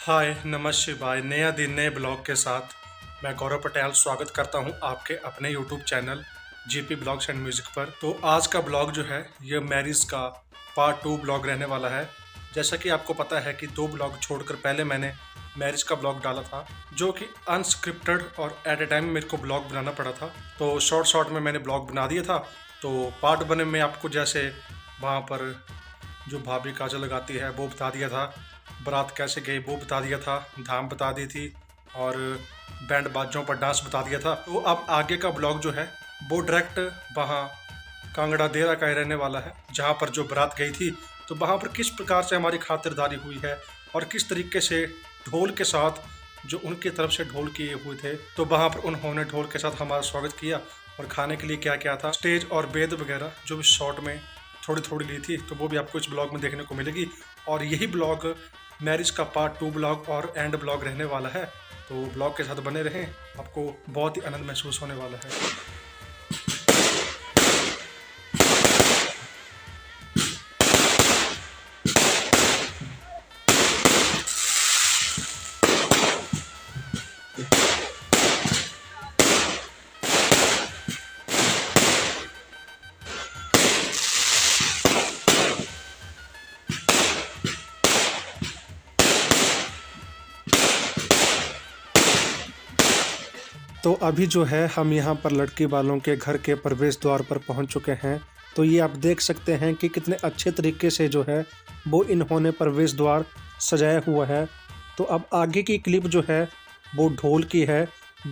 हाय नमस्ते भाई, नया दिन नए ब्लॉग के साथ मैं गौरव पटेल स्वागत करता हूं आपके अपने YouTube channel GP blogs and music पर। तो आज का ब्लॉग जो है ये मैरिज का पार्ट 2 ब्लॉग रहने वाला है। जैसा कि आपको पता है कि 2 ब्लॉग छोड़कर पहले मैंने मैरिज का ब्लॉग डाला था, जो कि अनस्क्रिप्टेड और एट ए टाइम मेरे को ब्लॉग बनाना पड़ा था। तो शॉर्ट में मैंने ब्लॉग बना दिया था। तो पार्ट बने में आपको जैसे वहाँ पर जो भाभी काजल लगाती है वो बता दिया था, बारात कैसे गई वो बता दिया था, धाम बता दी थी और बैंड बाजों पर डांस बता दिया था। तो अब आगे का ब्लॉग जो है वो डायरेक्ट वहाँ कांगड़ा देरा का ही रहने वाला है, जहाँ पर जो बारात गई थी तो वहाँ पर किस प्रकार से हमारी खातिरदारी हुई है और किस तरीके से ढोल के साथ जो उनकी तरफ से ढोल किए हुए थे तो वहाँ पर उन्होंने ढोल के साथ हमारा स्वागत किया। और खाने के लिए क्या क्या था, स्टेज और बेद वगैरह जो भी शॉर्ट में थोड़ी ली थी, तो वो भी आपको इस ब्लॉग में देखने को मिलेगी। और यही ब्लॉग मैरिज का पार्ट 2 ब्लॉग और एंड ब्लॉग रहने वाला है। तो ब्लॉग के साथ बने रहें, आपको बहुत ही आनंद महसूस होने वाला है। तो अभी जो है हम यहाँ पर लड़की वालों के घर के प्रवेश द्वार पर पहुँच चुके हैं। तो ये आप देख सकते हैं कि कितने अच्छे तरीके से जो है वो इन्होंने प्रवेश द्वार सजाया हुआ है। तो अब आगे की क्लिप जो है वो ढोल की है।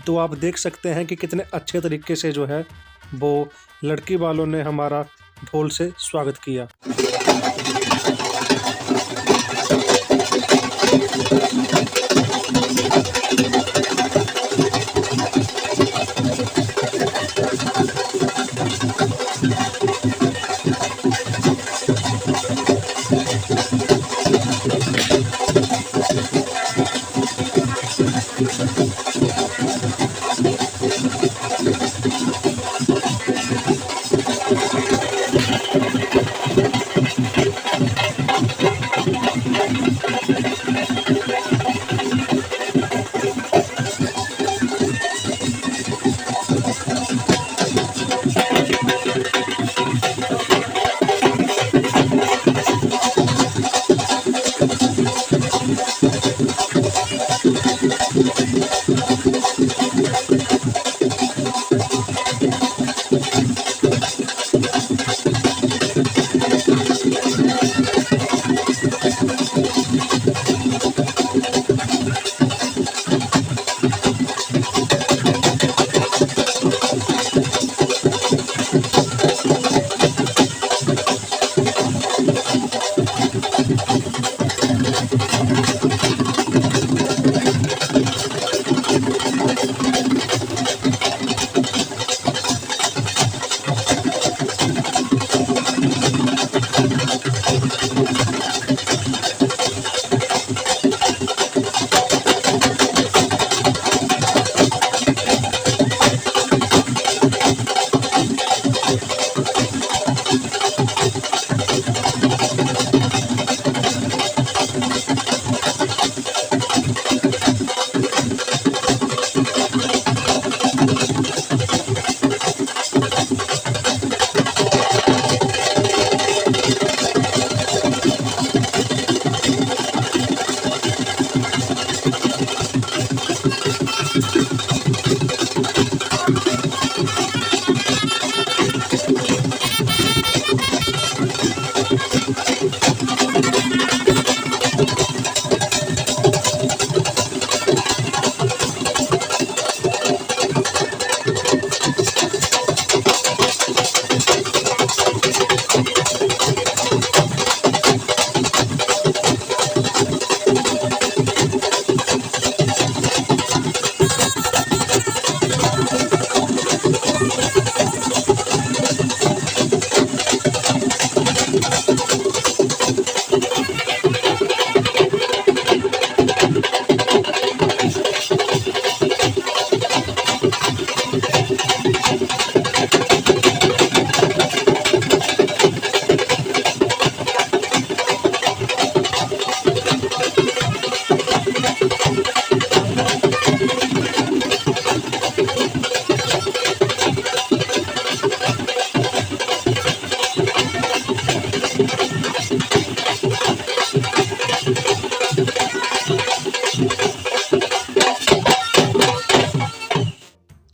तो आप देख सकते हैं कि कितने अच्छे तरीके से जो है वो लड़की वालों ने हमारा ढोल से स्वागत किया।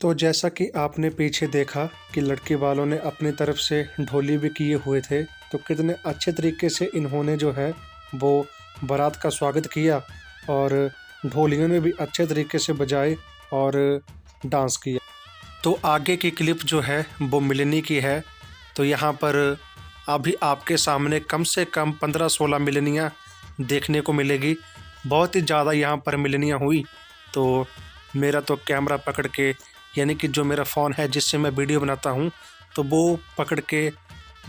तो जैसा कि आपने पीछे देखा कि लड़की वालों ने अपनी तरफ से ढोली भी किए हुए थे, तो कितने अच्छे तरीके से इन्होंने जो है वो बारात का स्वागत किया और ढोलियों ने भी अच्छे तरीके से बजाए और डांस किया। तो आगे की क्लिप जो है वो मिलनी की है। तो यहाँ पर अभी आपके सामने कम से कम 15-16 मिलनियाँ देखने को मिलेगी। बहुत ही ज़्यादा यहाँ पर मिलनियाँ हुई, तो मेरा तो कैमरा पकड़ के, यानी कि जो मेरा फ़ोन है जिससे मैं वीडियो बनाता हूँ, तो वो पकड़ के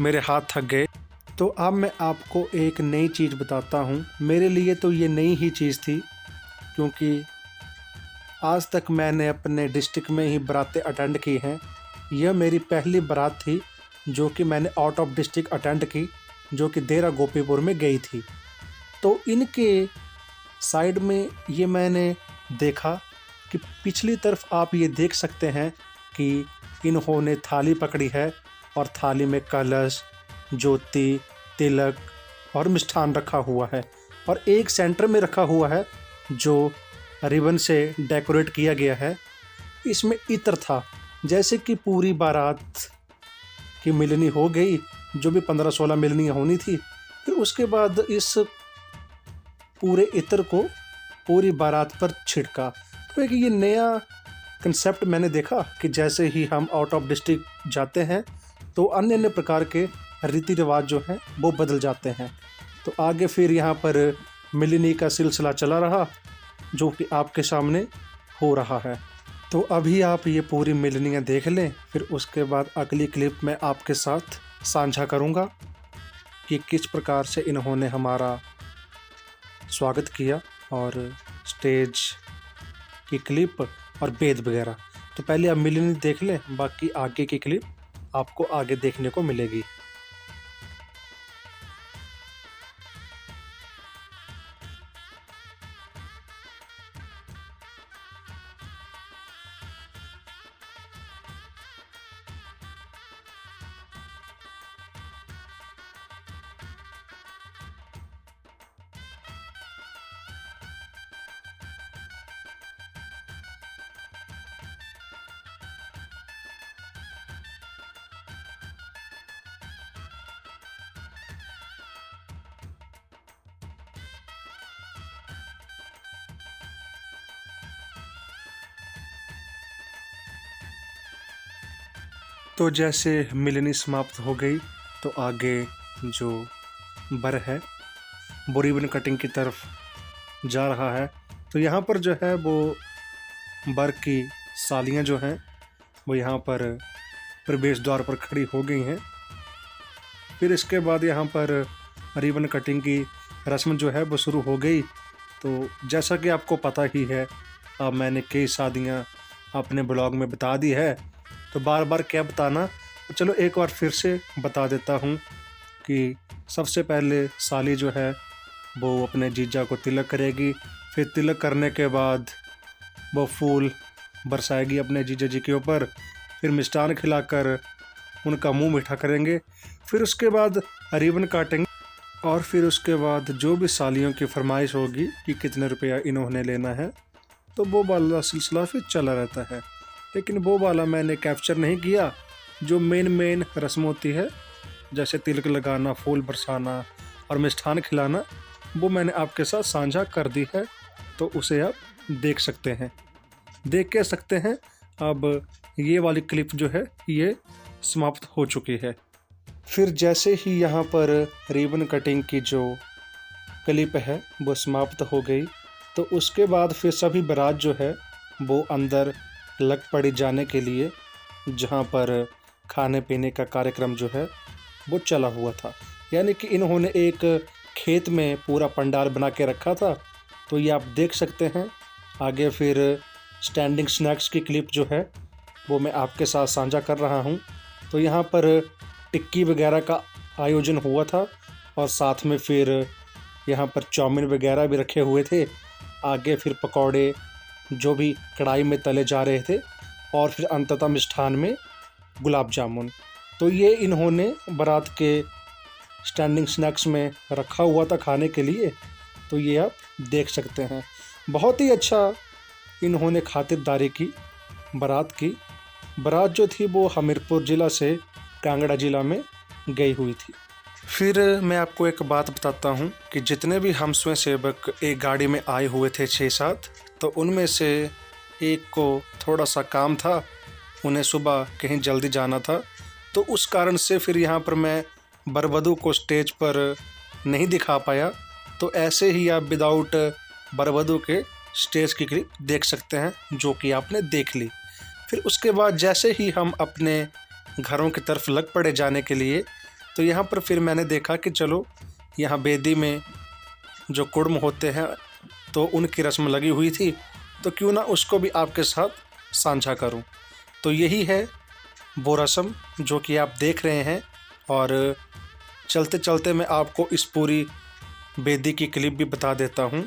मेरे हाथ थक गए। तो अब मैं आपको एक नई चीज़ बताता हूँ। मेरे लिए तो ये नई ही चीज़ थी, क्योंकि आज तक मैंने अपने डिस्ट्रिक्ट में ही बारातें अटेंड की हैं। यह मेरी पहली बारात थी जो कि मैंने आउट ऑफ डिस्ट्रिक्ट अटेंड की, जो कि देरा गोपीपुर में गई थी। तो इनके साइड में ये मैंने देखा कि पिछली तरफ आप ये देख सकते हैं कि इन्होंने थाली पकड़ी है और थाली में कलश, ज्योति, तिलक और मिष्ठान रखा हुआ है, और एक सेंटर में रखा हुआ है जो रिबन से डेकोरेट किया गया है। इसमें इत्र था, जैसे कि पूरी बारात की मिलनी हो गई, जो भी 15-16 मिलनियाँ होनी थी। फिर उसके बाद इस पूरे इत्र को पूरी बारात पर छिड़का। तो एक ये नया कंसेप्ट मैंने देखा कि जैसे ही हम आउट ऑफ डिस्ट्रिक्ट जाते हैं तो अन्य अन्य प्रकार के रीति रिवाज जो हैं वो बदल जाते हैं। तो आगे फिर यहाँ पर मिलनी का सिलसिला चला रहा, जो कि आपके सामने हो रहा है। तो अभी आप ये पूरी मिलनियाँ देख लें, फिर उसके बाद अगली क्लिप मैं आपके साथ साझा करूँगा कि किस प्रकार से इन्होंने हमारा स्वागत किया, और स्टेज की क्लिप और बेद वगैरह। तो पहले आप मिलनी देख लें, बाकी आगे की क्लिप आपको आगे देखने को मिलेगी। तो जैसे मिलनी समाप्त हो गई, तो आगे जो बर है वो रिबन कटिंग की तरफ जा रहा है। तो यहाँ पर जो है वो बर की सालियाँ जो हैं वो यहाँ पर प्रवेश द्वार पर खड़ी हो गई हैं। फिर इसके बाद यहाँ पर रिबन कटिंग की रस्म जो है वो शुरू हो गई। तो जैसा कि आपको पता ही है, अब मैंने कई शादियाँ अपने ब्लॉग में बता दी है, तो बार बार क्या बताना। तो चलो एक बार फिर से बता देता हूँ कि सबसे पहले साली जो है वो अपने जीजा को तिलक करेगी। फिर तिलक करने के बाद वो फूल बरसाएगी अपने जीजा जी के ऊपर। फिर मिष्ठान खिलाकर उनका मुंह मीठा करेंगे। फिर उसके बाद रिबन काटेंगे, और फिर उसके बाद जो भी सालियों की फरमाइश होगी कि कितने रुपया इन्होंने लेना है, तो वो वाला सिलसिला फिर चला रहता है। लेकिन वो वाला मैंने कैप्चर नहीं किया। जो मेन रस्म होती है, जैसे तिलक लगाना, फूल बरसाना और मिष्ठान खिलाना, वो मैंने आपके साथ साझा कर दी है। तो उसे आप देख सकते हैं, देख के सकते हैं। अब ये वाली क्लिप जो है ये समाप्त हो चुकी है। फिर जैसे ही यहाँ पर रिबन कटिंग की जो क्लिप है वो समाप्त हो गई, तो उसके बाद फिर सभी बारात जो है वो अंदर लग पड़ी जाने के लिए, जहाँ पर खाने पीने का कार्यक्रम जो है वो चला हुआ था। यानी कि इन्होंने एक खेत में पूरा पंडाल बना के रखा था। तो ये आप देख सकते हैं। आगे फिर स्टैंडिंग स्नैक्स की क्लिप जो है वो मैं आपके साथ साझा कर रहा हूँ। तो यहाँ पर टिक्की वगैरह का आयोजन हुआ था, और साथ में फिर यहाँ पर चाउमीन वगैरह भी रखे हुए थे। आगे फिर पकौड़े जो भी कढ़ाई में तले जा रहे थे, और फिर अंततः मिष्ठान में गुलाब जामुन। तो ये इन्होंने बारात के स्टैंडिंग स्नैक्स में रखा हुआ था खाने के लिए। तो ये आप देख सकते हैं। बहुत ही अच्छा इन्होंने खातिरदारी की बारात की। बारात जो थी वो हमीरपुर ज़िला से कांगड़ा ज़िला में गई हुई थी। फिर मैं आपको एक बात बताता हूँ कि जितने भी हम स्वयंसेवक एक गाड़ी में आए हुए थे 6-7, तो उनमें से एक को थोड़ा सा काम था, उन्हें सुबह कहीं जल्दी जाना था, तो उस कारण से फिर यहाँ पर मैं वर-वधू को स्टेज पर नहीं दिखा पाया। तो ऐसे ही आप विदाउट वर-वधू के स्टेज की क्लिप देख सकते हैं, जो कि आपने देख ली। फिर उसके बाद जैसे ही हम अपने घरों की तरफ लग पड़े जाने के लिए, तो यहाँ पर फिर मैंने देखा कि चलो यहाँ बेदी में जो कुड़म होते हैं तो उनकी रस्म लगी हुई थी, तो क्यों ना उसको भी आपके साथ साझा करूं। तो यही है वो रस्म जो कि आप देख रहे हैं। और चलते चलते मैं आपको इस पूरी बेदी की क्लिप भी बता देता हूं।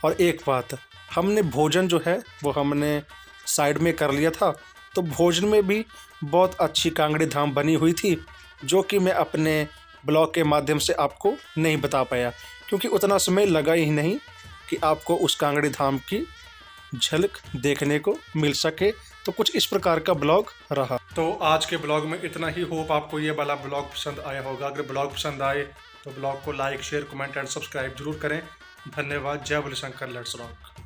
और एक बात, हमने भोजन जो है वो हमने साइड में कर लिया था, तो भोजन में भी बहुत अच्छी कांगड़ी धाम बनी हुई थी, जो कि मैं अपने ब्लॉग के माध्यम से आपको नहीं बता पाया, क्योंकि उतना समय लगा ही नहीं कि आपको उस कांगड़ी धाम की झलक देखने को मिल सके। तो कुछ इस प्रकार का ब्लॉग रहा। तो आज के ब्लॉग में इतना ही। होप आपको ये वाला ब्लॉग पसंद आया होगा। अगर ब्लॉग पसंद आए तो ब्लॉग को like, share, comment and subscribe जरूर करें। धन्यवाद। जय बोले शंकर, लेट्स रॉक।